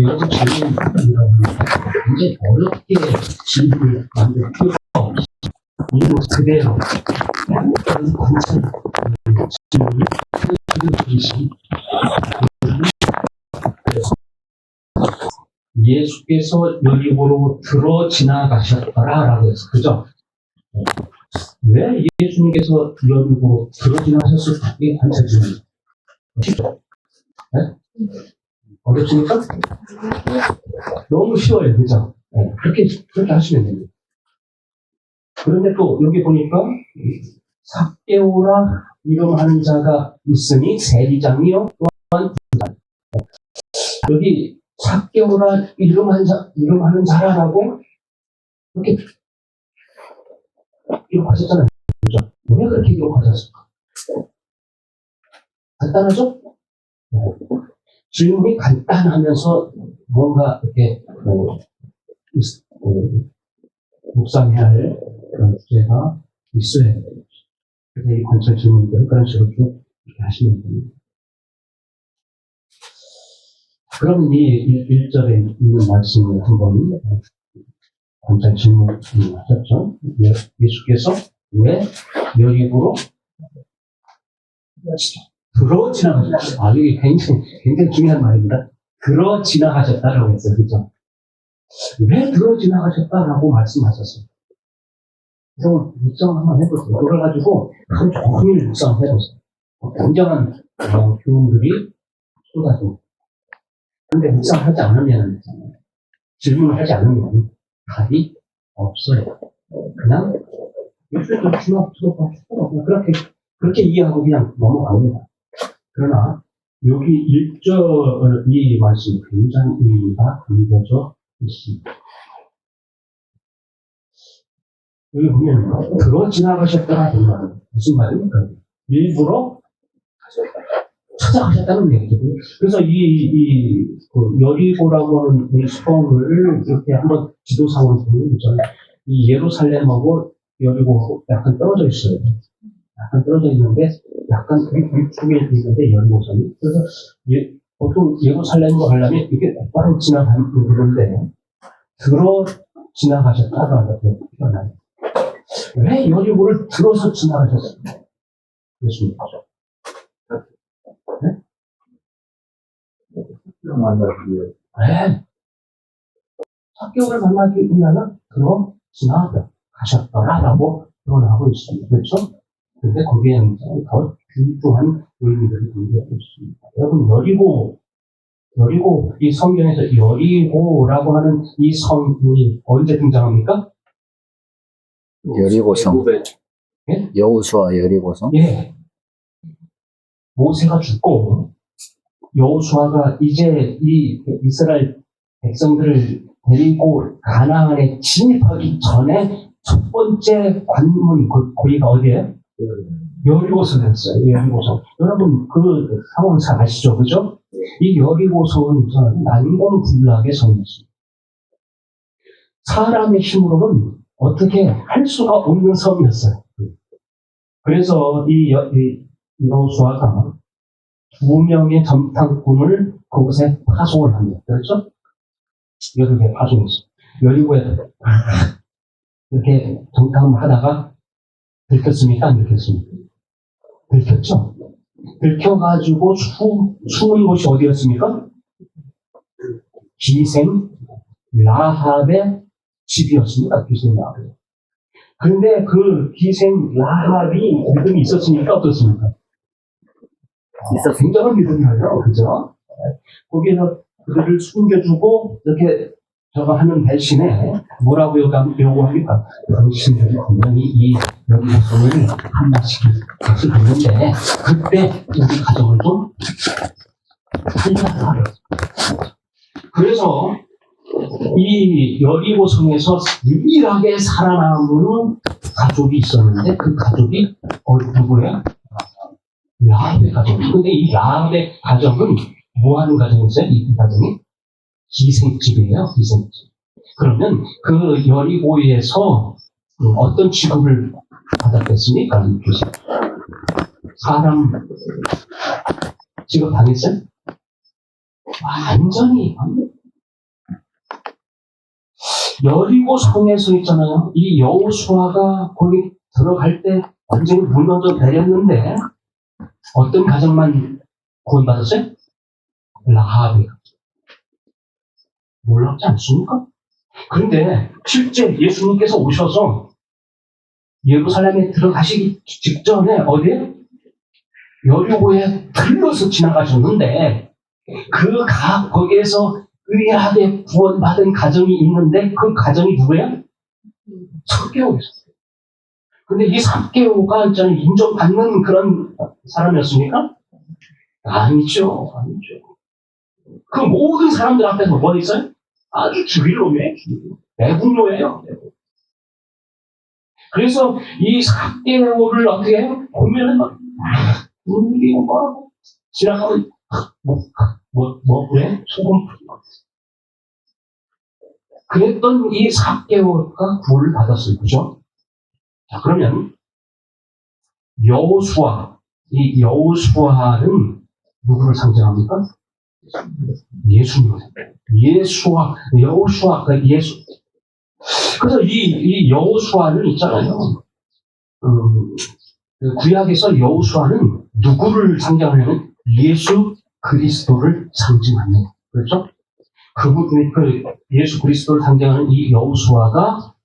여러분 질문이라고 하니까 굉장히 어렵게 질문을 만들 필요가 없이 이거 그대로 관찰 질문을 해주신 예수께서 여리고로 들어 지나가셨더라라고 했어. 그죠? 왜 예수님께서 여리고로 들어 지나가셨을까? 이게 관찰 질문이에요. 네? 어렵습니까? 너무 쉬워요. 그죠? 네, 그렇게 하시면 됩니다. 그런데 또 여기 보니까 삭개오라 이름하는 자가 있으니 세리장이요 또한 부장. 여기 삭개오라 이름하는 자라고 이렇게 기록하셨잖아요. 그죠? 왜 그렇게 기록하셨을까? 간단하죠? 네. 질문이 간단하면서 뭔가 이렇게 묵상해야 할 그런 주제가 있어야 돼요. 그래서 이 관찰 질문들을 그런 식으로 좀 이렇게 하시면 됩니다. 그러면 이 1절에 있는 말씀을 한번 관찰 질문을 하셨죠. 예수께서 왜 여리고로 들어 지나가셨다. 이게 굉장히 중요한 말입니다. 들어 지나가셨다라고 했어요. 그죠? 왜 들어 지나가셨다라고 말씀하셨어요. 그래서 묵상 한번 해보세요. 이걸 가지고 하루 종일 묵상해보세요. 굉장한 교훈들이 쏟아져. 근데 묵상하지 않으면, 질문을 하지 않으면 답이 없어요. 그냥 예수께서 그렇게 이해하고 그냥 넘어갑니다. 그러나 여기 1절 이 말씀이 굉장히 의미가 담겨져 있습니다. 여기 보면 들어 지나가셨다는 말은 무슨 말입니까? 일부러 찾아가셨다는 얘기죠. 그래서 여리고라고 하는 이 성을 이렇게 한번 지도상으로 보면 있잖아요. 이 예루살렘하고 여리고하고 약간 떨어져 있어요. 약간 떨어져 있는데, 약간 위쪽에 있는데, 여리고성이. 그래서, 보통 예루살렘으로 가려면 이게 바로 지나가면 되는데, 들어 지나가셨다고 이렇게 표현하요. 왜 여리고를 들어서 지나가셨습니까? 그렇습니까? 네? 네. 삭개오를 만나기 위하여 들어 지나가셨더라라고 표현하고 있습니다. 그렇죠? 근데 거기에는 더 중요한 의미들이 담겨 있습니다. 여러분, 여리고, 이 성경에서 여리고라고 하는 이 성이 언제 등장합니까? 여리고성. 예? 여호수아 여리고성? 예. 모세가 죽고, 여호수아가 이제 이 이스라엘 백성들을 데리고 가나안에 진입하기 전에 첫 번째 관문, 거기가 어디예요? 여리고성이었어요. 여리고성. 여러분, 그 상황 잘 아시죠? 그죠? 이 여리고성은 난공불락의 성이었습니다. 사람의 힘으로는 어떻게 할 수가 없는 섬이었어요. 그래서 이 여호수아가 2명의 전탄꾼을 그곳에 파송을 합니다. 그렇죠? 여리고에 파송했어요. 여리고에 이렇게 전탄을 하다가 들켰습니까? 안 들켰습니까? 들켰죠? 들켜가지고 숨은 곳이 어디였습니까? 기생 라합의 집이었습니다. 기생 라합. 그런데 그 기생 라합이 믿음이 있었습니까? 어떻습니까? 굉장한 믿음이에요. 그죠? 거기에서 그들을 숨겨주고 이렇게 저거 하는 대신에 뭐라고 요구합니까? 당신들이 분명히 이 여리고성을 함락시킬 것을 봤는데 그때 우리 가정을 좀 살려라. 그래서 이 여리고성에서 유일하게 살아남은 가족이 있었는데 그 가족이 누구예요? 라합의 가족. 근데 이 라합의 가족은 뭐 하는 가정이었어요? 이 가정이? 기생집이에요, 기생집. 그러면 그 여리고에서 어떤 취급을 받았겠습니까? 사람 취급 당했어요? 완전히 여리고 성에서 있잖아요. 이 여호수아가 거기 들어갈 때 완전히 무너져 내렸는데 어떤 가정만 구원받았어요? 라합이. 놀랍지 않습니까? 그런데 실제 예수님께서 오셔서 예루살렘에 들어가시기 직전에 어디에? 여리고에 들러서 지나가셨는데 거기에서 의아하게 구원받은 가정이 있는데 그 가정이 누구예요? 삭개오였어요. 근데 이 삭개오가 인정받는 그런 사람이었습니까? 아니죠. 그 모든 사람들 앞에서 뭐 있어요? 아주 죽일 놈이에요. 매국노예요. 그래서 이 삭개오를 어떻게 해요? 보면은 막 이게 뭐라고 지나가면 왜? 소금 뿌리고. 그랬던 이 삭개오가 구원을 받았어요. 그죠? 자, 그러면 이 여호수아는 누구를 상징합니까? 예수님을. 여호수아, 예수. 그래서 이 여호수아는 있잖아요. 구약에서 여호수아는 누구를 상징하냐면 예수 그리스도를 상징합니다. 그렇죠? 예수 그리스도를 상징하는 이 여호수아가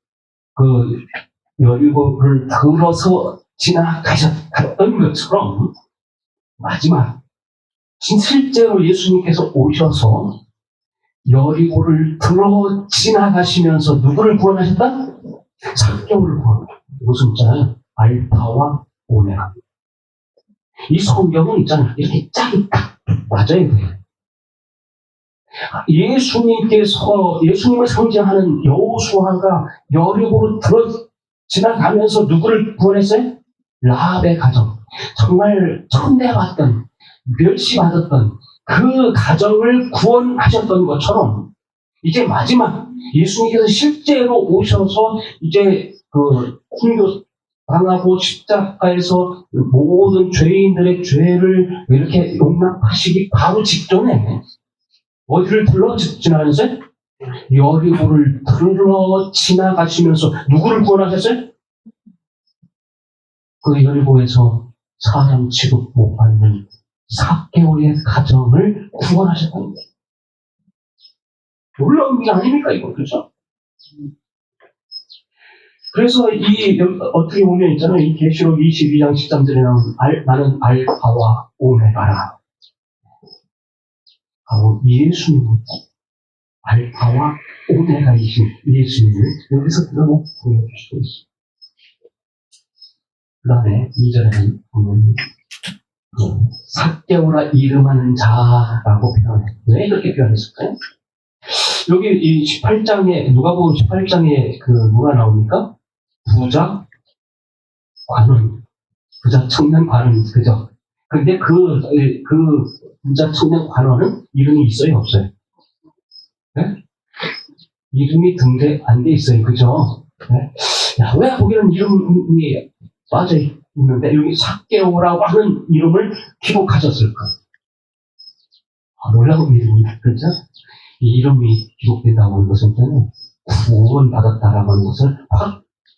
여리고를 들어서 지나가셨던 것처럼 마지막 실제로 예수님께서 오셔서 여리고를 들어 지나가시면서 누구를 구원하셨다? 삭개오를 구원하셨다. 무슨 있잖아요. 알파와 오메가. 이 성경은 있잖아요. 이렇게 짝이 딱 맞아야 돼요. 예수님을 상징하는 여호수아가 여리고로 들어 지나가면서 누구를 구원했어요? 라합의 가정. 정말 천대받던, 멸시받았던 그 가정을 구원하셨던 것처럼 이제 마지막 예수님께서 실제로 오셔서 이제 순교 당하고 십자가에서 모든 죄인들의 죄를 이렇게 용납하시기 바로 직전에 어디를 들러 지나가셨어요? 여리고를 들러 지나가시면서 누구를 구원하셨어요? 그 여리고에서 사람 취급 못 받는 삭개오의 가정을 구원하셨다는 거예요. 놀라운 게 아닙니까, 이거, 그죠? 그래서 어떻게 보면 있잖아요. 이 계시록 22장 13절에 나오는 나는 알파와 오메가라. 바로 예수님입니다. 알파와 오메가이신 예수님을 여기서 드러내 보여주시고 있습니다. 그 다음에 2절에는 보면 삭개오라 이름하는 자라고 표현해요. 왜 그렇게 표현했을까요? 여기 이 18장에 누가복음 18장에 누가 나옵니까? 부자 청년 관원, 그죠? 근데 그 부자 청년 관원은 이름이 있어요, 없어요? 네? 이름이 등재 안 돼 있어요, 그죠? 네? 야, 왜 거기는 이름이 빠져 있는데 여기 삭개오라고 하는 이름을 기록하셨을까? 놀라운 일입니다, 그죠? 이 이름이 기록된다고 하는 것은 구원받았다라고 하는 것을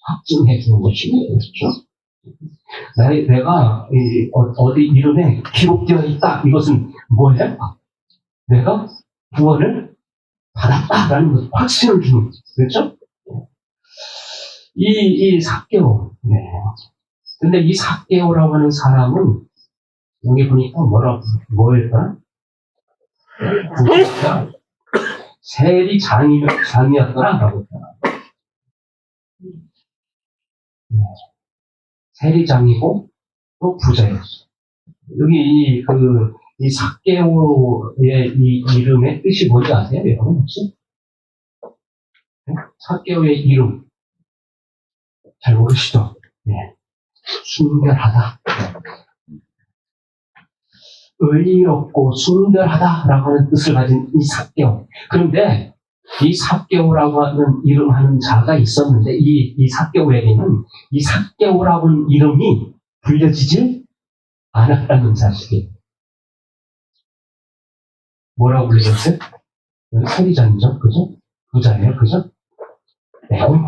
확증해 주는 것입니다. 그렇죠? 내가 어디 이름에 기록되어 있다. 이것은 뭐예요? 내가 구원을 받았다라는 것을 확신을 주는 거죠. 그렇죠? 이 삭개오. 네. 근데 이 삭개오라고 하는 사람은 여기 보니까 뭐였더라? 세리장이었더라라고 했잖아. 세리장이고 또 부자였어. 여기 이 삭개오의 이 이름의 뜻이 뭔지 아세요? 여러분 혹시? 네? 삭개오의 이름 잘 모르시죠? 네. 순결하다. 의롭고 순결하다라고 하는 뜻을 가진 이 삭개오. 그런데 이 삭개오라고 하는 이름하는 자가 있었는데 이 삭개오에게는 이 삭개오라고 하는 이름이 불려지지 않았다는 사실이에요. 뭐라고 불리셨어요? 세리장이죠, 그죠? 부자예요, 그죠? 매운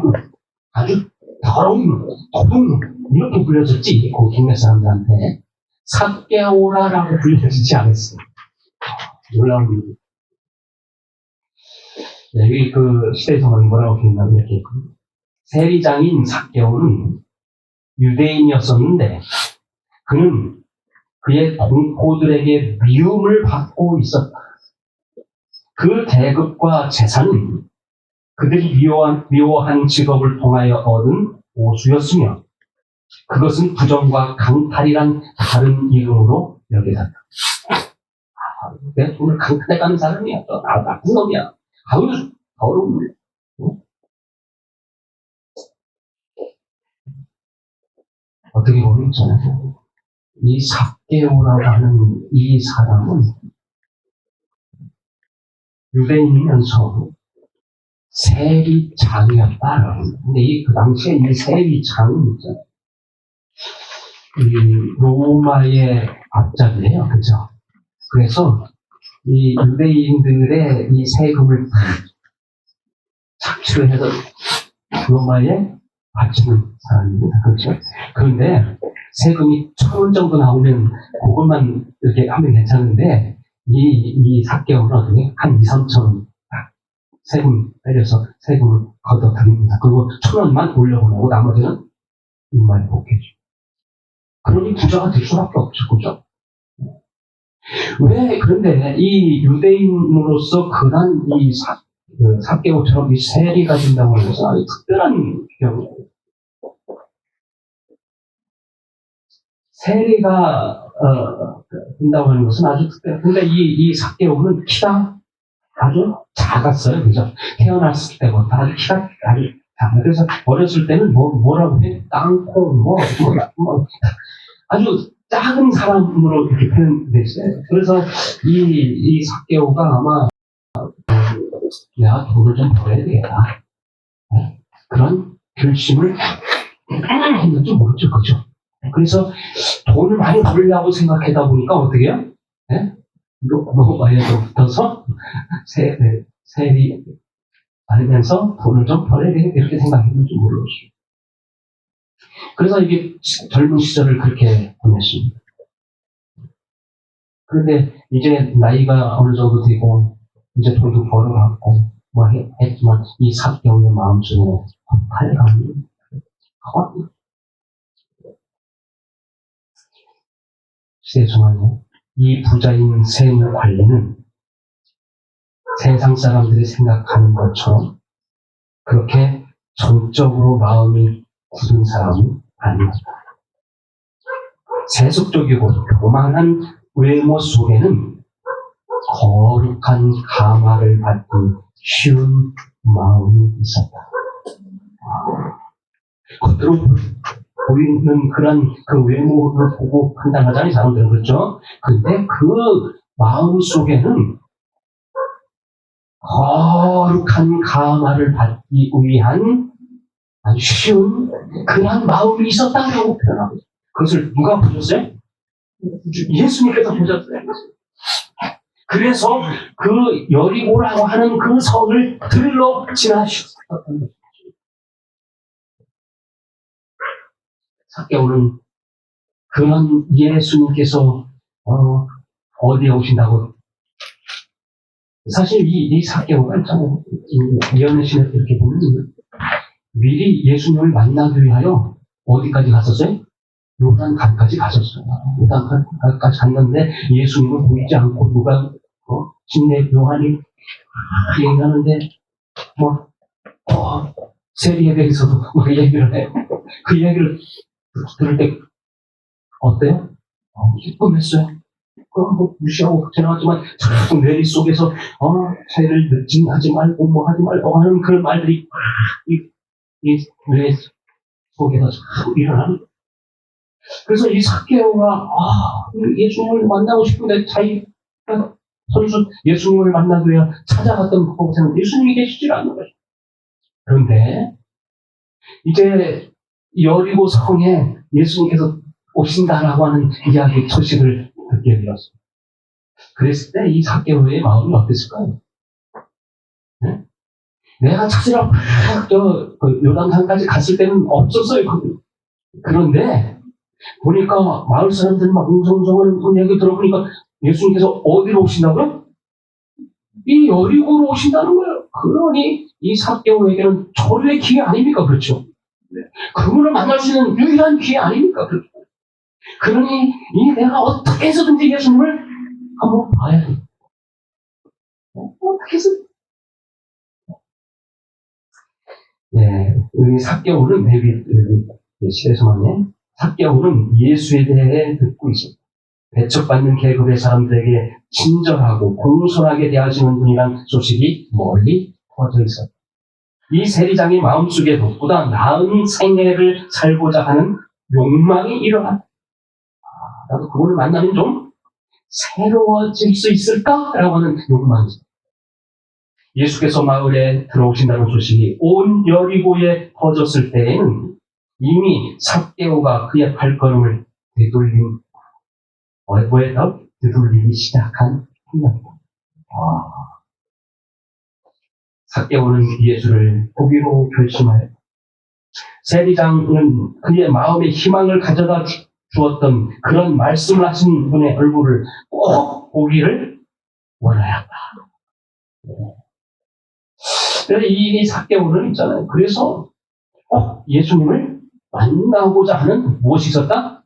아주 더러운 도둑 이렇게 불려졌지 그 동네 사람들한테 삭개오라라고 불려지지 않았어요. 놀라운 일입니다. 여기 그 시대 정황이 뭐라고 기억나면 이렇게 세리장인 삭개오는 유대인이었었는데 그는 그의 동포들에게 미움을 받고 있었다. 그 대급과 재산은 그들이 미워한 직업을 통하여 얻은 보수였으며 그것은 부정과 강탈이란 다른 이름으로 여겨졌다. 내 돈을 강탈해 가는 사람이야. 나쁜 놈이야. 아우, 더러운 놈. 어떻게 보면 저는 이 삭개오라고 하는 이 사람은 유대인이면서 세리장이었다. 근데 그 당시에 이 세리장은 이 로마의 앞잡이에요. 그죠? 그래서 이 유대인들의 이 세금을 착취를 해서 로마에 바치는 사람입니다. 그렇죠? 그런데 세금이 1,000원 정도 나오면 그것만 이렇게 하면 괜찮은데 이 삭개오는 어떻게 한 2,000~3,000원 세금 때려서 세금을 걷어드립니다. 그리고 1,000원만 올려보내고 나머지는 입맛 복해줘. 그러니 부자가 될 수밖에 없죠. 그죠? 왜, 그런데 이 유대인으로서 그런 이 삭개오처럼 이 세리가 된다고 하는 것은 아주 특별한 경우예요. 세리가 된다고 하는 것은 아주 특별해요. 근데 이 삭개오는 키가 아주 작았어요. 그죠? 태어났을 때부터 아주 키가 아주 작아요. 그래서 어렸을 때는 뭐라고 해? 땅콩, 아주 작은 사람으로 이렇게 표현됐어요. 그래서 이 삭개오가 아마 내가 돈을 좀 벌어야 되겠다. 그런 결심을 했는지 모르죠. 그죠? 그래서 돈을 많이 벌려고 생각하다 보니까 어떻게 해요? 로마에서 붙어서 세리 알면서 돈을 좀 벌어야 되겠다 이렇게 생각했는지 모르겠어요. 그래서 이게 젊은 시절을 그렇게 보냈습니다. 그런데 이제 나이가 어느 정도 되고 이제 돈도 벌어갖고 했지만 이 삭개오의 마음속에 허탈감이 죄송하네요. 이 부자인 셈의 관리는 세상 사람들이 생각하는 것처럼 그렇게 전적으로 마음이 굳은 사람은 아니었다. 세속적이고 교만한 외모 속에는 거룩한 감화를 받기 쉬운 마음이 있었다. 겉으로 보이는 그런 그 외모를 보고 판단하자니 사람들은 그렇죠? 근데 그 마음 속에는 거룩한 감화를 받기 위한 아주 쉬운 그런 마음이 있었다고 표현하고 있어요. 그것을 누가 보셨어요? 예수님께서 보셨어요. 그래서 그 여리고라고 하는 그 성을 들러 지나셨었던 거죠. 삭개오는 그런 예수님께서 어디에 오신다고 사실 이 삭개오가 있잖아요. 예언의 이렇게 보면 미리 예수님을 만나기 위하여 어디까지 갔었어요? 요단강까지 갔었어요. 요단강까지 갔는데 예수님은 보이지 않고 누가 진례 요한이 얘기하는데 세리에 대해서도 막 얘기를 해요. 그 얘기를 들을 때 어때요? 기쁨했어요. 그럼 무시하고 지나갔지만 자꾸 내리 속에서 차이를 증하지 말고 하지 말고 하는 그런 말들이 이 뇌 속에서 자꾸 일어나는 거예요. 그래서 이 삭개오가 예수님을 만나고 싶은데 자기가 선수 예수님을 만나기 위해 찾아갔던 곳에는 예수님이 계시질 않는 거죠. 그런데 이제 여리고 성에 예수님께서 오신다라고 하는 이야기 소식을 듣게 되었습니다. 그랬을 때 이 삭개오의 마음이 어땠을까요? 네? 내가 찾으러 그 요단강까지 갔을 때는 없었어요. 그런데 보니까 마을 사람들이 막 웅성웅성하는 얘기 들어보니까 예수님께서 어디로 오신다고요? 이 여리고로 오신다는 거예요. 그러니 이 삭개오에게는 절의 기회 아닙니까? 그렇죠? 그분을 만날 수 있는 유일한 기회 아닙니까? 그렇죠? 그러니 이 내가 어떻게 해서든지 예수님을 한번 봐야 돼. 어떻게 해서? 네, 이 삭개오는 여기 시대서만에 삭개오는 예수에 대해 듣고 있습니다. 배척받는 계급의 사람들에게 친절하고 공손하게 대하시는 분이란 소식이 멀리 퍼져 있었다. 이 세리장의 마음속에도 보다 나은 생애를 살고자 하는 욕망이 일어났다. 나도 그분을 만나면 좀 새로워질 수 있을까라고 하는 욕망이 있습니다. 예수께서 마을에 들어오신다는 소식이 온 여리고에 퍼졌을 때에는 이미 삭개오가 그의 발걸음을 되돌리기 시작한 후였다. 삭개오는 예수를 보기로 결심하였다. 세리장은 그의 마음에 희망을 가져다 주었던 그런 말씀을 하신 분의 얼굴을 꼭 보기를 원하였다. 그래서 이 삭개오는 있잖아요. 그래서 꼭 예수님을 만나고자 하는 무엇이 있었다?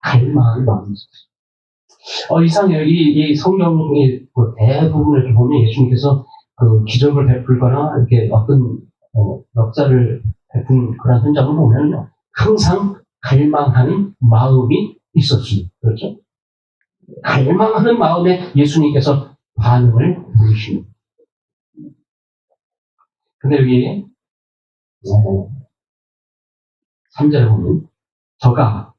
갈망의 마음이 있었어요. 이상해요. 이 성경의 대부분을 이렇게 보면 예수님께서 그 기적을 베풀거나 이렇게 어떤 역사를 베푼 그런 현장을 보면요. 항상 갈망하는 마음이 있었습니다. 그렇죠? 갈망하는 마음에 예수님께서 반응을 보이십니다. 근데 여기 3절에 보면 저가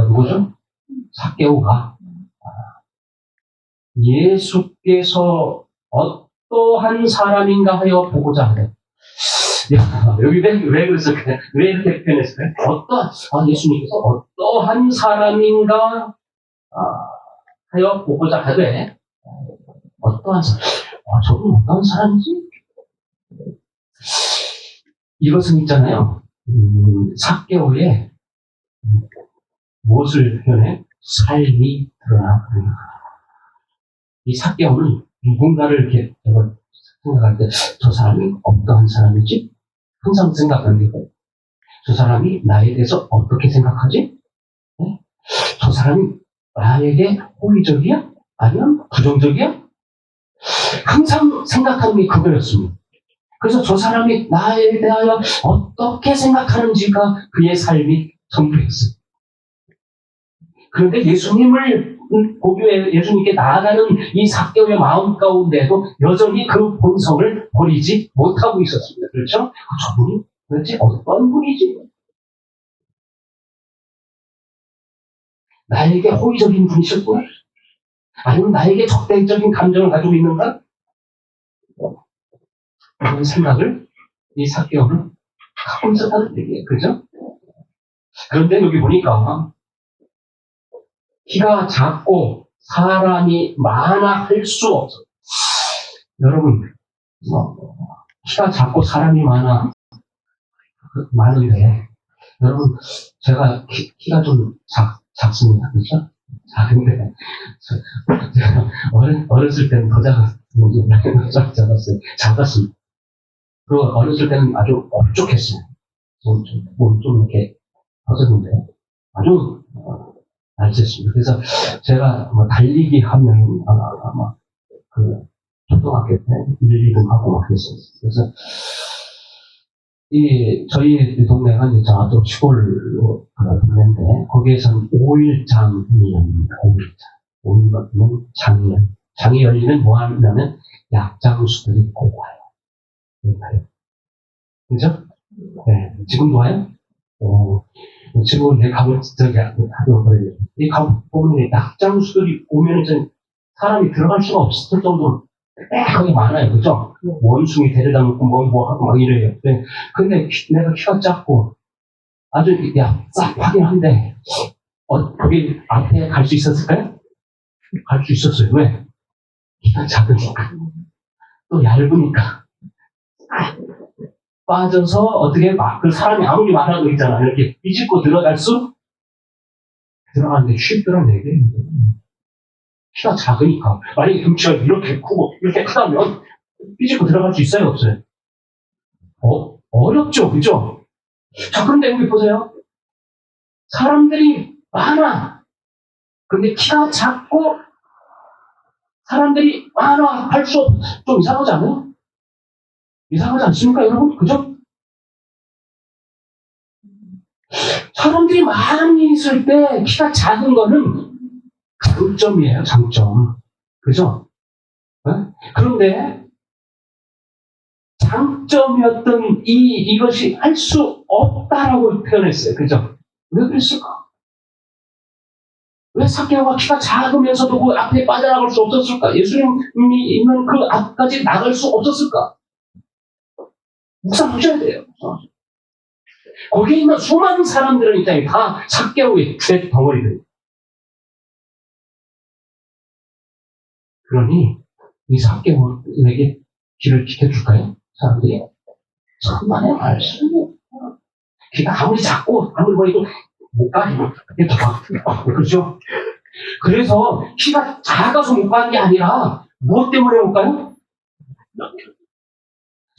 누구죠? 삭개오가 예수께서 어떠한 사람인가 하여 보고자 하네. 여기 왜 그랬을까요? 왜 이렇게 표현했을까요? 예수님께서 어떠한 사람인가 하여 보고자 하되 어떠한 사람? 저분 어떠한 사람이지? 이것은 있잖아요. 삭개오의 무엇을 표현해? 삶이 드러나. 이 삭개오는 누군가를 이렇게 생각할 때 저 사람이 어떠한 사람이지? 항상 생각하는 게 저 사람이 나에 대해서 어떻게 생각하지? 네? 저 사람이 나에게 호의적이야? 아니면 부정적이야? 항상 생각하는 게 그거였습니다. 그래서 저 사람이 나에 대하여 어떻게 생각하는지가 그의 삶이 전부였어요. 그런데 예수님께 나아가는 이 삭개오의 마음 가운데도 여전히 그 본성을 버리지 못하고 있었습니다. 그렇죠? 저분이 도대체 어떤 분이지? 나에게 호의적인 분이셨구나? 아니면 나에게 적대적인 감정을 가지고 있는가? 그런 생각을 이 삭개오는 하고 있었다는 얘기예요. 그죠? 그런데 여기 보니까 키가 작고 사람이 많아 할 수 없어. 여러분, 키가 작고 사람이 많은데, 여러분, 제가 키가 좀 작습니다. 그렇죠? 작은데, 제가 어렸을 때는 더 작았어요. 작았습니다. 그리고 어렸을 때는 아주 엎쪽했어요. 좀 이렇게 퍼졌는데, 아주 날샜습니다. 그래서 제가 달리기 하면 아마 그 초등학교 때 1, 2등 하고 막 그랬어요. 그래서 저희 동네가 이제 저쪽 시골로 동네인데 거기에서는 5일장이랍니다. 5일 같으면 장이요. 장이 열리면 뭐 하냐면 약장수들이 꼭 와요. 네. 그죠? 네. 지금도 와요? 지금은 내 가볼 적이 하더라고요. 이 보면 약장수들이 오면 이제 사람이 들어갈 수가 없을 정도로 거기 많아요. 그죠? 원숭이 데려다 놓고 뭐 하고 막 이래요. 근데 내가 키가 작고 아주 싹하긴 한데 거기 앞에 갈 수 있었을까요? 갈 수 있었어요. 왜? 키가 작으니까. 또 얇으니까. 빠져서 어떻게 막, 그 사람이 아무리 많아도 있잖아. 이렇게 비집고 들어가는데 쉽더라고요. 키가 작으니까. 만약에 등치가 이렇게 크고, 이렇게 크다면, 삐집고 들어갈 수 있어요? 없어요? 어렵죠. 그죠? 자, 그런데 여기 보세요. 사람들이 많아. 근데 키가 작고, 사람들이 많아. 할수록 좀 이상하지 않아요? 이상하지 않습니까, 여러분? 그죠? 사람들이 많이 있을 때 키가 작은 거는 장점이에요, 장점. 그죠? 그런데 장점이었던 이것이 할 수 없다라고 표현했어요. 그죠? 왜 그랬을까? 왜 삭개오가 키가 작으면서도 그 앞에 빠져나갈 수 없었을까? 예수님이 있는 그 앞까지 나갈 수 없었을까? 묵상하셔야 돼요. 거기에 있는 수많은 사람들은 있잖아요. 다 삭개오의 죄 덩어리들. 그러니 이 삭개오에게 길을 비켜줄까요? 사람들이? 천만의 말씀이에요. 키가 아무리 작고 아무리 뭐해도 못 가요. 그렇죠? 그래서 키가 작아서 못 가는 게 아니라 무엇 때문에 못 가요?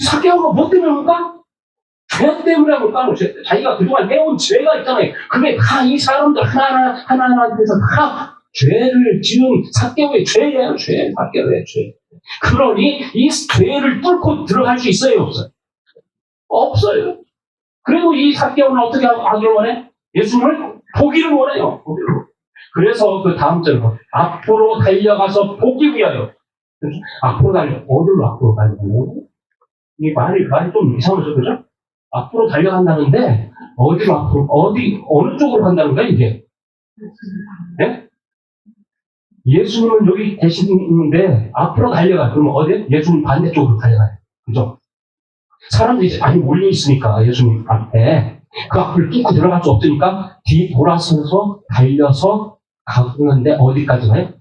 삭개오가 무엇 때문에 못 가? 죄 때문에 못 가는 거죠. 자기가 그동안 해온 죄가 있잖아요. 그게 다 이 사람들 하나하나한테서 다 죄를 지은 삭개오의 죄예요. 삭개오의 죄. 그러니 이 죄를 뚫고 들어갈 수 있어요? 없어요? 없어요. 그리고 이 삭개오는 어떻게 하기를 원해? 예수님을 보기를 원해요. 그래서 그 다음 절로 앞으로 달려가서 보기 위하여. 앞으로 어디로 앞으로 달려가요? 이 말이 좀 이상하죠, 그죠? 앞으로 달려간다는데 어디로 앞으로 어느 쪽으로 간다는 거야 이게? 네? 예수님은 여기 계시는데 앞으로 달려가요. 그러면 어디? 예수님 반대쪽으로 달려가요. 그죠? 사람들이 많이 몰려 있으니까 예수님 앞에 그 앞을 뚫고 들어갈 수 없으니까 뒤 돌아서서 달려서 가는데 어디까지 가요?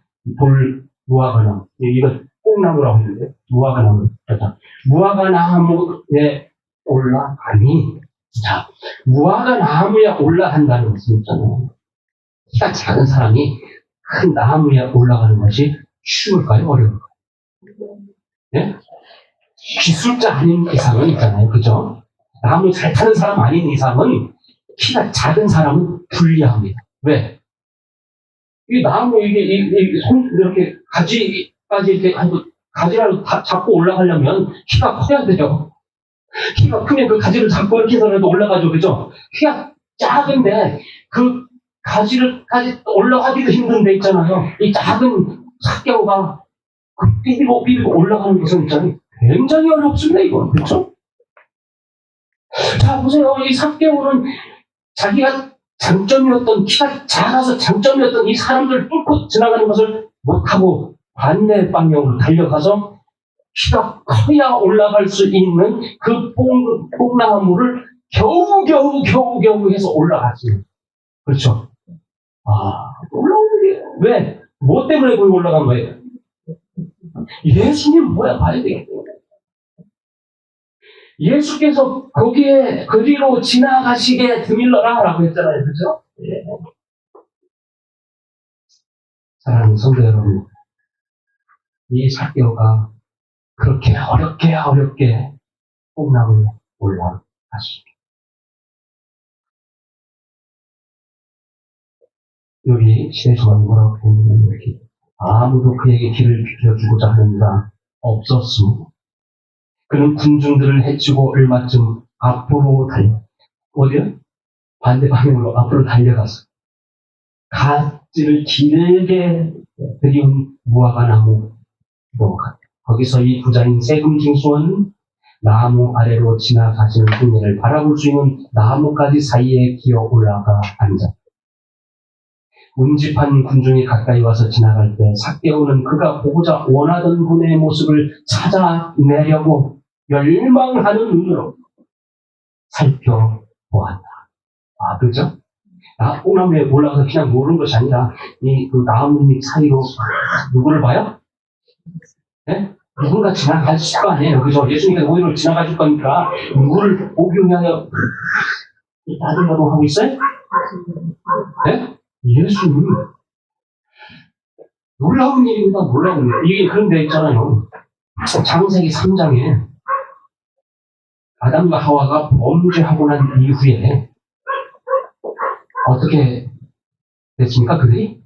무화과나무. 이거 꽁나무라고 했는데 무화과나무. 무화과나무에 올라가니 자 무화과나무에 올라간다는 것은 있잖아요. 키가 작은 사람이 큰 나무에 올라가는 것이 쉬울까요? 어려울까요? 네? 기술자 아닌 이상은 있잖아요. 그죠? 나무 잘 타는 사람 아닌 이상은 키가 작은 사람은 불리합니다. 왜? 이 나무 이렇게 가지까지 이렇게 가지라도 잡고 올라가려면 키가 커야 돼요. 키가 크면 그 가지를 잡고 이렇게 해서라도 올라가죠. 그죠? 키가 작은데 그 가지를까지 올라가기도 힘든데 있잖아요. 이 작은 삭개오가 삐비고 올라가는 것은 있잖아요. 굉장히 어렵습니다, 이건. 그렇죠? 자, 보세요. 이 삭개오는 자기가 장점이었던, 키가 작아서 장점이었던 이 사람들을 뚫고 지나가는 것을 못하고 반대 방향으로 달려가서 키가 커야 올라갈 수 있는 그 뽕나무를 겨우 해서 올라가지. 그렇죠? 올라오는 게, 왜? 뭐 때문에 거기 올라간 거예요? 예수님 뭐야 봐야 되겠다. 예수께서 거기에 그리로 지나가시게 드밀러라 라고 했잖아요. 그죠? 예. 사랑하는 성도 여러분, 이 삭개오가 그렇게 어렵게 뽕나무에 올라갔습니다. 여기 시대조가 뭐라고 했냐면 이렇게 아무도 그에게 길을 비켜주고자 하는 이가 없었으므로 그는 군중들을 해치고 얼마쯤 앞으로 어디요? 반대 방향으로 앞으로 달려갔어요. 가지를 길게 들이운 무화과나무 거기서 이 부자인 세금 징수원은 나무 아래로 지나가시는 승리를 바라볼 수 있는 나무가지 사이에 기어 올라가 앉았다. 운집한 군중이 가까이 와서 지나갈 때 삭개오는 그가 보고자 원하던 분의 모습을 찾아내려고 열망하는 눈으로 살펴보았다. 그죠? 뽕나무에 올라가서 그냥 노는 것이 아니라 그 나뭇잎 사이로 누구를 봐요? 네? 누군가 지나가실 거 아니에요. 그죠? 예수님께서 오히려 지나가실 거니까 누구를 보기 위하여 따돌라고 하고 있어요? 네? 예수님. 놀라운 일입니다. 놀라운 일. 이게 그런 데 있잖아요. 창세기 3장에 아담과 하와가 범죄하고 난 이후에 어떻게 됐습니까? 그들이?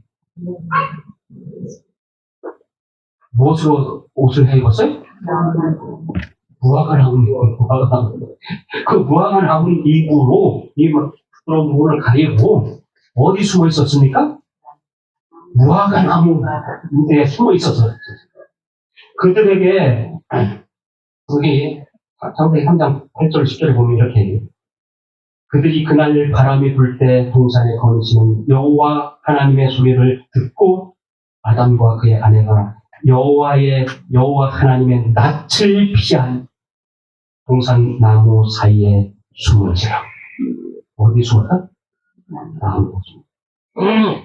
무엇으로 옷을 해 입었어요? 무화과 나무 입고, 그 무화과 나무 입으로 그런 부분을 가리고 어디 숨어 있었습니까? 무화과 나무에 숨어 있었어요. 그들에게 여기 창세기 3장 8절 10절에 보면 이렇게 해요. 그들이 그날 바람이 불 때 동산에 거니시는 여호와 하나님의 소리를 듣고 아담과 그의 아내가 여호와 하나님의 낯을 피한 동산 나무 사이에 숨은지라. 어디 숨었다? 나무.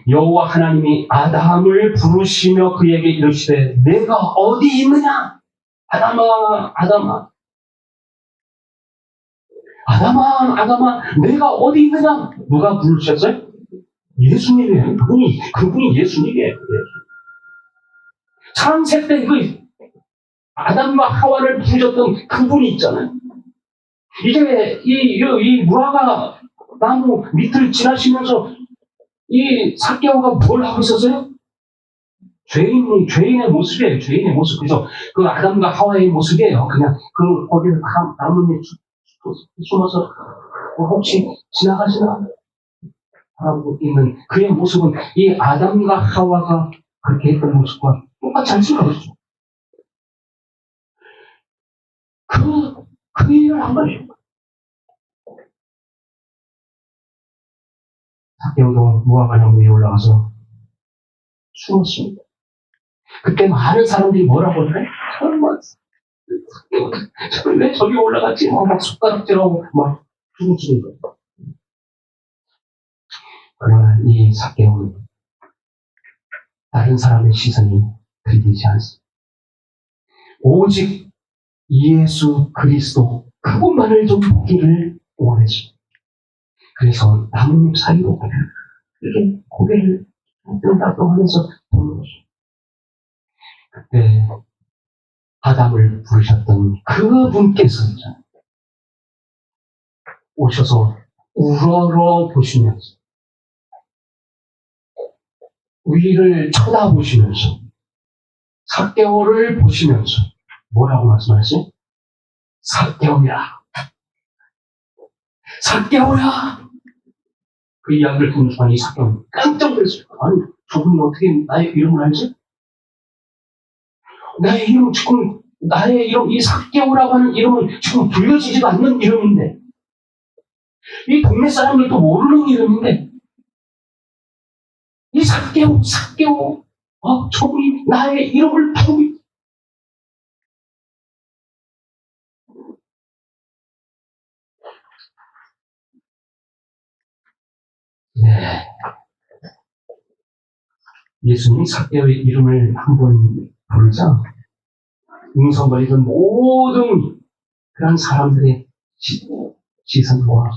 여호와 하나님이 아담을 부르시며 그에게 이르시되 내가 어디 있느냐? 아담아, 아담아. 아담아, 내가 어디 있느냐? 누가 부르셨어요? 예수님이에요. 그분이 예수님이에요. 창세 때 아담과 하와를 부르셨던 그분이 있잖아요. 이제 이 무화과 나무 밑을 지나시면서 이 삭개오가 뭘 하고 있었어요? 죄인의 모습이에요. 죄인의 모습. 그죠? 그 아담과 하와의 모습이에요. 그냥 거기서 나뭇잎 숨어서 혹시 지나가시나? 하고 있는 그의 모습은 이 아담과 하와가 그렇게 했던 모습과 똑같지 않습니까? 그렇죠? 그 일을 한 거예요. 삭개오도 무화과 나무 위에 올라가서 숨었습니다. 그때 많은 사람들이 뭐라고 그래? 저는 왜 저기 올라갔지? 막 숟가락질하고 막 죽으시는 거예요. 그러나 이 삭개오는 다른 사람의 시선이 들리지 않습니다. 오직 예수 그리스도 그분만을 좀 보기를 원했습니다. 그래서 나뭇잎 사이로 이렇게 고개를 뜬다고 하면서 보는 것입니다. 그때 아담을 부르셨던 그분께서 오셔서 우러러 보시면서 위를 쳐다보시면서 삭개오를 보시면서 뭐라고 말씀하셨어요? 삭개오야. 삭개오야. 그 이야기를 듣는 순간 이 삭개오는 깜짝 놀랐어요. 아니, 저분이 어떻게 나의 이름을 알지? 나의 이름 지금, 나의 이름, 이 삭개오라고 하는 이름은 지금 불려지지도 않는 이름인데, 이 동네 사람들도 모르는 이름인데, 이 삭개오, 저분이 나의 이름을 부르고 있다. 네. 예수님이 삭개오의 이름을 한번 부르자, 응성거리던 모든 그런 사람들의 시선과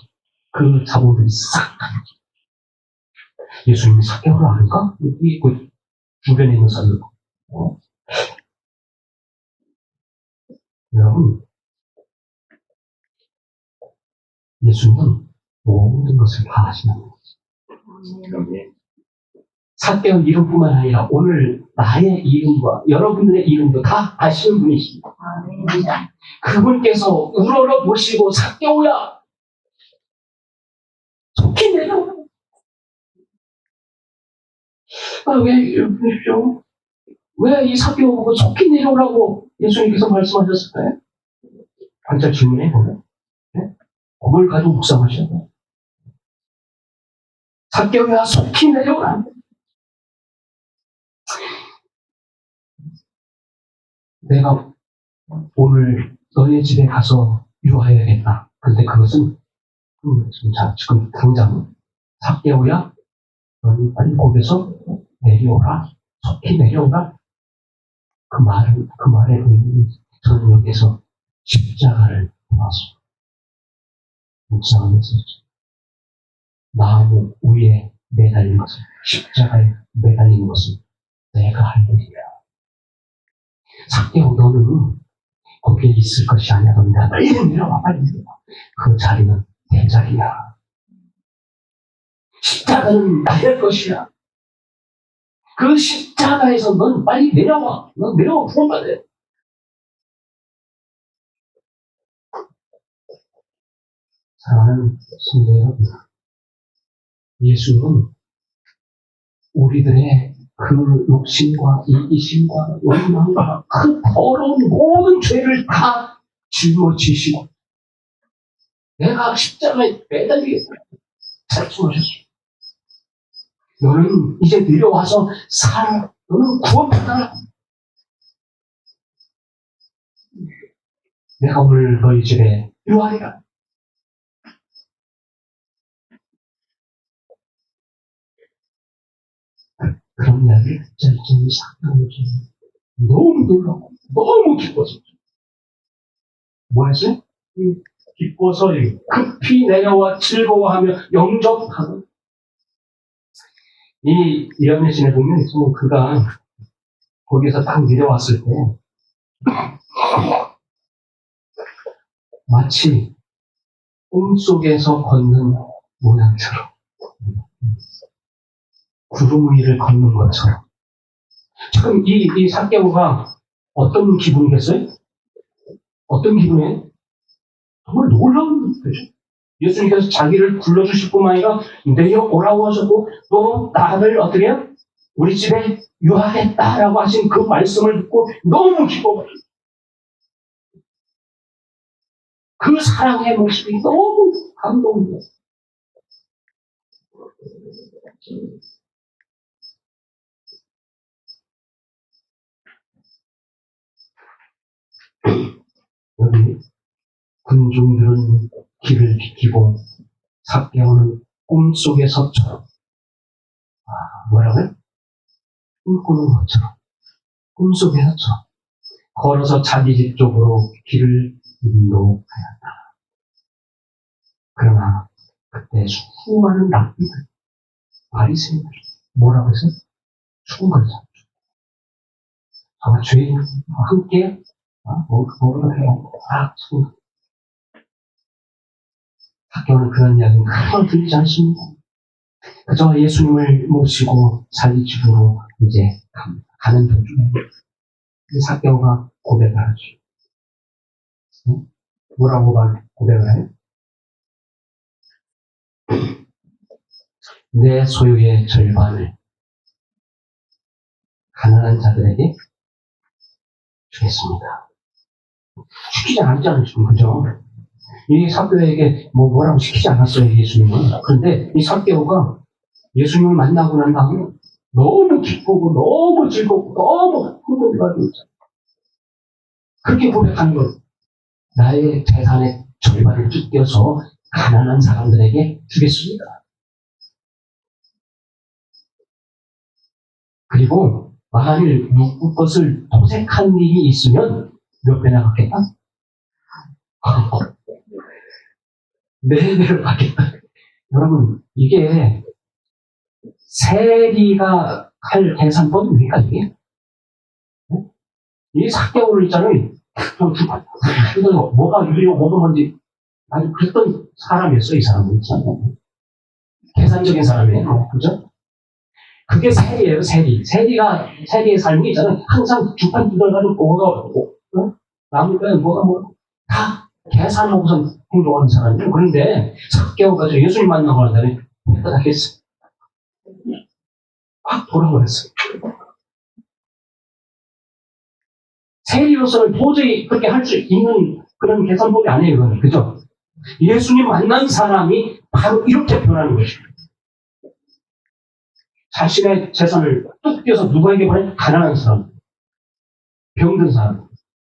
그 자본들이 싹 예수님이 삭개오를 아는가? 그 주변에 있는 사람들. 여러분, 예수님은 모든 것을 다 아시는 거예요. 삭개오 이름뿐만 아니라 오늘 나의 이름과 여러분들의 이름도 다 아시는 분이십니다. 그분께서 우러러 보시고 삭개오야, 속히 내려오라. 왜 이렇게 보십시오? 왜 이 삭개오 보고 속히 내려오라고 예수님께서 말씀하셨을까요? 반짝 질문해 보면. 네? 그걸 가지고 묵상하셔야 돼요. 삭개오야, 속히 내려오라. 내가 오늘 너의 집에 가서 유하여야겠다. 근데 그것은 지금 당장 삭개오야, 너는 빨리 곳에서 내려오라. 속히 내려오라. 그 말의 의미는 저는 여기서 십자가를 보아서 묵상하면서 나무 위에 매달린 것을, 십자가에 매달린 것을 내가 할 일이야. 삭개오, 너는 거기에 있을 것이 아니야. 너는 빨리 내려와, 빨리 내려와. 그 자리는 내 자리야. 십자가는 나의 것이야. 그 십자가에서 넌 빨리 내려와. 넌 내려와, 구원받아. 사랑하는 성도 여러분, 예수는 우리들의 그 욕심과 이기심과 욕망과 그 더러운 모든 죄를 다 짊어지시고 내가 십자가에 매달리겠다 말씀하셨어요. 너는 이제 내려와서 살아. 너는 구원받아라. 내가 오늘 너희 집에 유하리라. 그런 이야기를 듣자니 삭개오는 너무 놀라고 너무 기뻤어요. 뭐 했어요? 기뻐서 급히 내려와 즐거워하며 영접하고. 이 이현미신에 보면 그가 거기에서 딱 내려왔을 때 마치 꿈속에서 걷는 모양처럼 구름 위를 걷는 것처럼. 지금 이 삭개오가 어떤 기분이겠어요? 어떤 기분이에요? 정말 놀라운 거죠. 예수님께서 자기를 불러주실 뿐만 아니라 내려오라고 하셨고 또 나를 어떻게 해요? 우리 집에 유하겠다라고 하신 그 말씀을 듣고 너무 기뻐가지고 그 사랑의 모습이 너무 감동이에요. 여기 군중들은 길을 비키고 삭개오는 꿈속에서처럼 뭐라고요? 꿈꾸는 것처럼 꿈속에서처럼 걸어서 자기 집 쪽으로 길을 인도하였다. 그러나 그때 수많은 랍비들, 바리새인들 뭐라고 했어요? 죽은 거죠. 아마 죄인과 함께 뭐를 해요? 죽은. 삭개오는 그런 이야기는 하나도 들리지 않습니다. 그저 예수님을 모시고 자기 집으로 이제 가는 도중에 삭개오가 고백을 하죠. 뭐라고 고백을 해요? 내 소유의 절반을 가난한 자들에게 주겠습니다. 시키지 않았잖아요, 지금. 그죠? 이 삭개오에게 뭐라고 시키지 않았어요, 예수님은. 그런데 이 삭개오가 예수님을 만나고 난 다음에 너무 기쁘고 너무 즐겁고 너무 흥분해가지고 그렇게 고백하는 것. 나의 재산의 절반을 뜯겨서 가난한 사람들에게 주겠습니다. 그리고 만일 누구 것을 도색한 일이 있으면 몇 배나 갚겠다? 네 배를 갚겠다. 여러분, 이게 세리가 할 계산법입니까, 이게? 네? 이 삭개오를 있잖아요. 뭐가 유리고 뭐가 뭔지 아주 그랬던 사람이었어요, 이 사람은. 있잖아요. 계산적인 사람이에요. 그죠? 그게 세리예요, 세리. 세리의 삶이 있잖아요. 항상 주판 두들가지고 뭐가, 남의 뭐가, 다 계산하고서 행동하는 사람이에요. 그런데 삭개오가 예수님 만나고 난 다음에 다 했어요. 확 돌아버렸어요. 세리로서는 도저히 그렇게 할 수 있는 그런 계산법이 아니에요, 이거는. 그죠? 예수님 만난 사람이 바로 이렇게 변하는 것입니다. 자신의 재산을 뚝 떼어서 누구에게 보내? 가난한 사람, 병든 사람,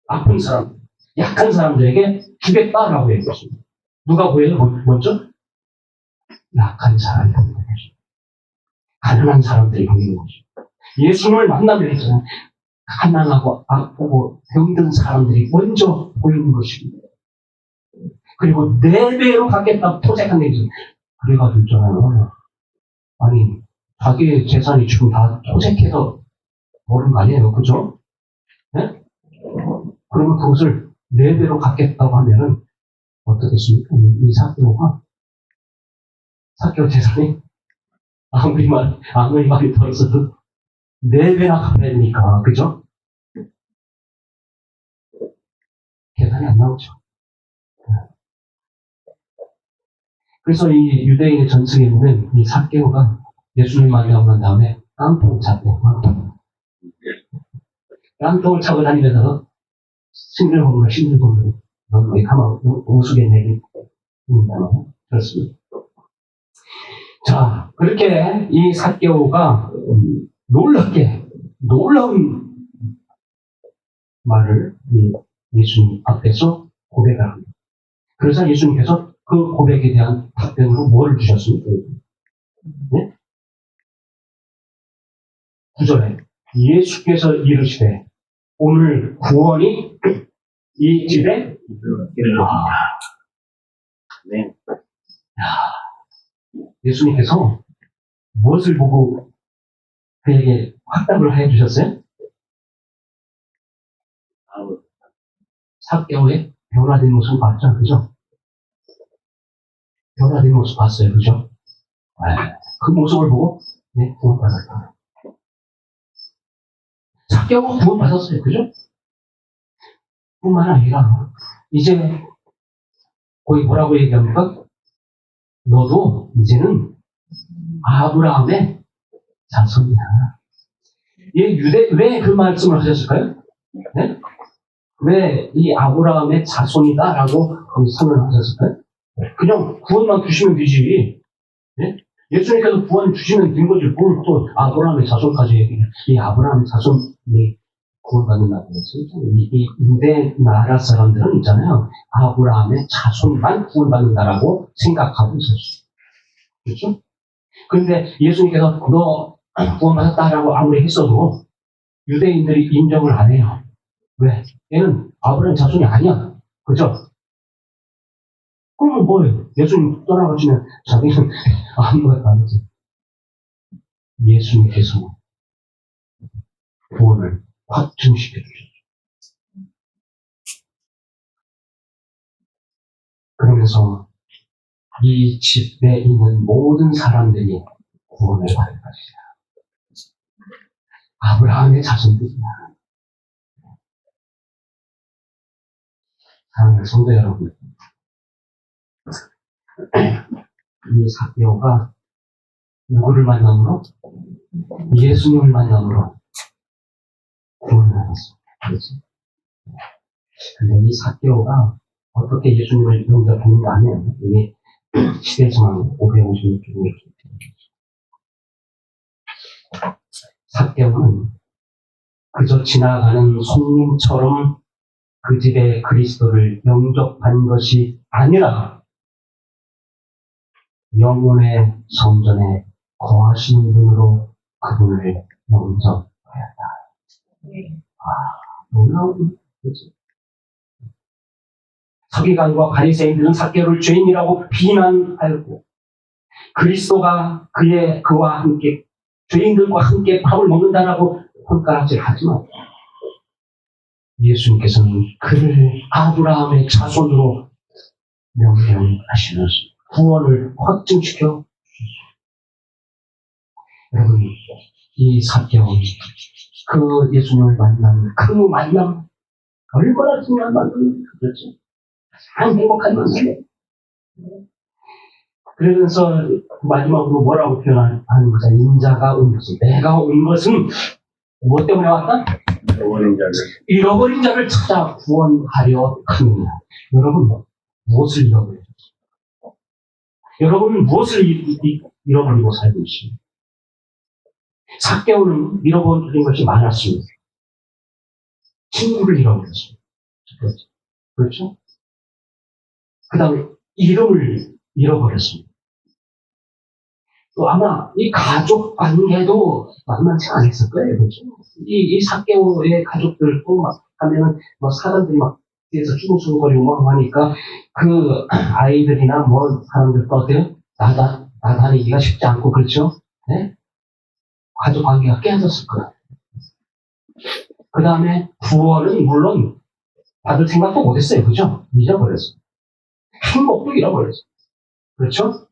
아픈 사람, 약한 사람들에게 주겠다라고 얘기했습니다. 누가 보여요? 먼저? 약한 사람이 보이는 것이, 가난한 사람들이 보이는 것이. 예수님을 만나면 있잖아요. 가난하고 아프고 병든 사람들이 먼저 보이는 것입니다. 그리고 4배로 갚겠다고 토색한 얘기죠. 그래가지고 있잖아요. 아니, 자기의 재산이 지금 다 토색해서 버는 거 아니에요. 그죠? 네? 그러면 그것을 4배로 갚겠다고 하면은 어떻겠습니까? 이 사개오 재산이 아무리 많이 벌었어도 4배나 갚아야 되니까. 그죠? 계산이 안 나오죠. 그래서 이 유대인의 전승에 보면 이 삭개오가 예수님 만나고 난 다음에 깡통을 찼대요. 깡통을 차고 다니면서 싱글벙글 넌 왜 가만 우스갯내기 그렇습니다. 자, 그렇게 이 삭개오가 놀라운 말을 예수님 앞에서 고백을 합니다. 그래서 예수님께서 그 고백에 대한 답변으로 뭘 주셨습니까? 네? 9절에 예수께서 이르시되 오늘 구원이 이 집에 네. 예수님께서 무엇을 보고 그에게 확답을 해주셨어요? 삭개오의 변화된 모습을 봤죠, 그죠? 변화된 모습 봤어요, 그죠? 그 모습을 보고 구원받았다. 삭개오가 구원받았어요, 그죠? 뿐만 아니라 이제 거기 뭐라고 얘기합니까? 너도 이제는 아브라함의 자손이야. 왜 그 말씀을 하셨을까요? 네? 왜 이 아브라함의 자손이다라고 거기 선언하셨을까요? 그냥 구원만 주시면 되지. 네? 예수님께서 구원 주시면 된 거지. 뭘 또 아브라함의 자손까지 얘기해. 이 아브라함의 자손이 구원받는다는 것은 이 유대 나라 사람들은 있잖아요. 아브라함의 자손만 구원받는다라고 생각하고 있었어요. 그렇죠? 그런데 예수님께서 너 구원받았다라고 아무리 했어도 유대인들이 인정을 안 해요. 왜? 얘는 아브라함의 자손이 아니야. 그죠? 그러면 뭐예요? 예수님 떠나가시면 자기는 아무것도 안 하지. 예수님께서 구원을 확증시켜 주셨죠. 그러면서 이 집에 있는 모든 사람들이 구원을 받을 것이다. 아브라함의 자손들이다. 사랑하는 성도 여러분, 이 삭개오가 누구를 만남으로? 예수님을 만남으로 구원을 받았습니다. 그렇지? 근데 이 삭개오가 어떻게 예수님을 영접했는가 하면 이게 시대지만 556쪽에 삭개오는 그저 지나가는 손님처럼 그 집에 그리스도를 영접한 것이 아니라 영혼의 성전에 거하시는 분으로 그분을 영접하였다. 놀라운 거지. 서기관과 바리새인들은 삭개오를 죄인이라고 비난하였고 그리스도가 그와 함께 죄인들과 함께 밥을 먹는다라고 손가락질하지만 예수님께서는 그를 아브라함의 자손으로 명령하시면서 구원을 확증시켜 주셨습니다. 여러분, 이 삭개오는 그 예수님을 만나는 그 만남 얼마나 중요한 만남입니까? 그렇죠? 가장 행복한 만남이에요. 그러면서 마지막으로 뭐라고 표현하는 거죠? 인자가 온 것은, 내가 온 것은 무엇 때문에 왔다? 잃어버린 자를 찾아 구원하려 하느냐. 여러분, 무엇을 잃어버렸어요? 여러분은 무엇을 잃어버리고 살고 있습니까? 삭개오는 잃어버린 것이 많았습니다. 친구를 잃어버렸습니다. 그렇죠? 그 다음에 이름을 잃어버렸습니다. 또 아마 이 가족 관계도 만만치 않았을 거예요. 그죠? 이 삭개오의 가족들도 막 하면은 뭐 사람들이 막 뒤에서 쭈글쭈글거리고 막 하니까 그 아이들이나 뭐 사람들도 어때요? 나다니기가 쉽지 않고 그렇죠? 네? 가족 관계가 깨졌을 거예요. 그 다음에 구원은 물론 받을 생각도 못했어요. 그죠? 잊어버렸어요. 행복도 잃어버렸어요. 그렇죠?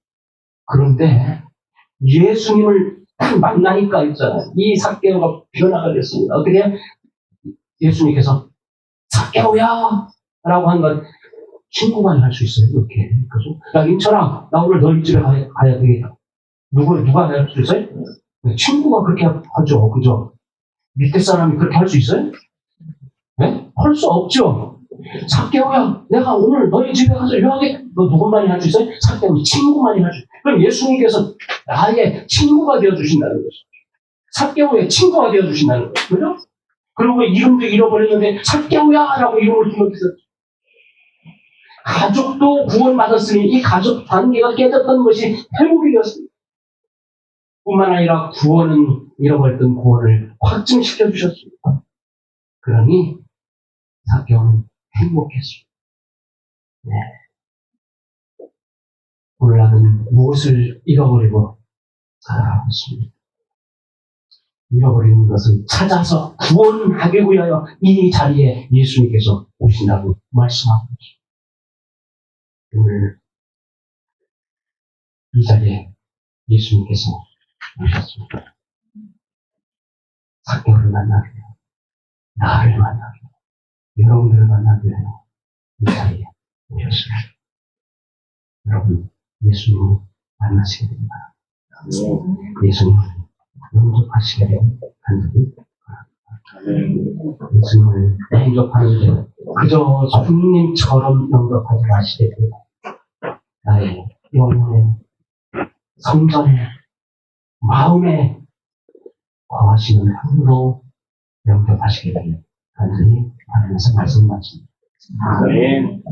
그런데 예수님을 딱 만나니까 있잖아요. 이 삭개오가 변화가 됐습니다. 어떻게? 예수님께서 삭개오야! 라고 한 건 친구만이 할 수 있어요. 이렇게. 그죠? 야, 임철아, 나 오늘 너희 집에 가야 되겠다. 누가 할 수 있어요? 친구가 그렇게 하죠. 그죠? 밑에 사람이 그렇게 할 수 있어요? 네? 할 수 없죠. 삭개오야, 내가 오늘 너희 집에 가서 요하게 너 누구만이 할 수 있어요? 삭개오 친구만이 할 수 있어요. 그럼 예수님께서 나의 친구가 되어주신다는 거죠. 삭개오의 친구가 되어주신다는 거죠. 그죠? 그리고 이름도 잃어버렸는데 삭개오야! 라고 이름을 등록해서 가족도 구원받았으니 이 가족 관계가 깨졌던 것이 회복이 되었습니다. 뿐만 아니라 구원은 잃어버렸던 구원을 확증시켜 주셨습니다. 그러니 삭개오는 행복했습니다. 네. 오늘 나는 무엇을 잃어버리고 살아가고 있습니다. 잃어버리는 것을 찾아서 구원하기 위하여 이 자리에 예수님께서 오신다고 말씀하고 있습니다. 오늘 이 자리에 예수님께서 오셨습니다. 삭개오를 만나기 위해 나를 만나기 위해 여러분들을 만나기 위해 이 자리에 오셨습니다. 여러분 예수님을 만나시게 됩니다. 예수님을 영접하시게 되는 간절히 예수님을 영접하는데 그저 손님처럼 영접하지 마시게 됩니다. 나의 영혼에 성전에 마음에 거하시는 분으로 영접하시게 되길 간절히 바라면서 말씀 마칩니다. 아멘.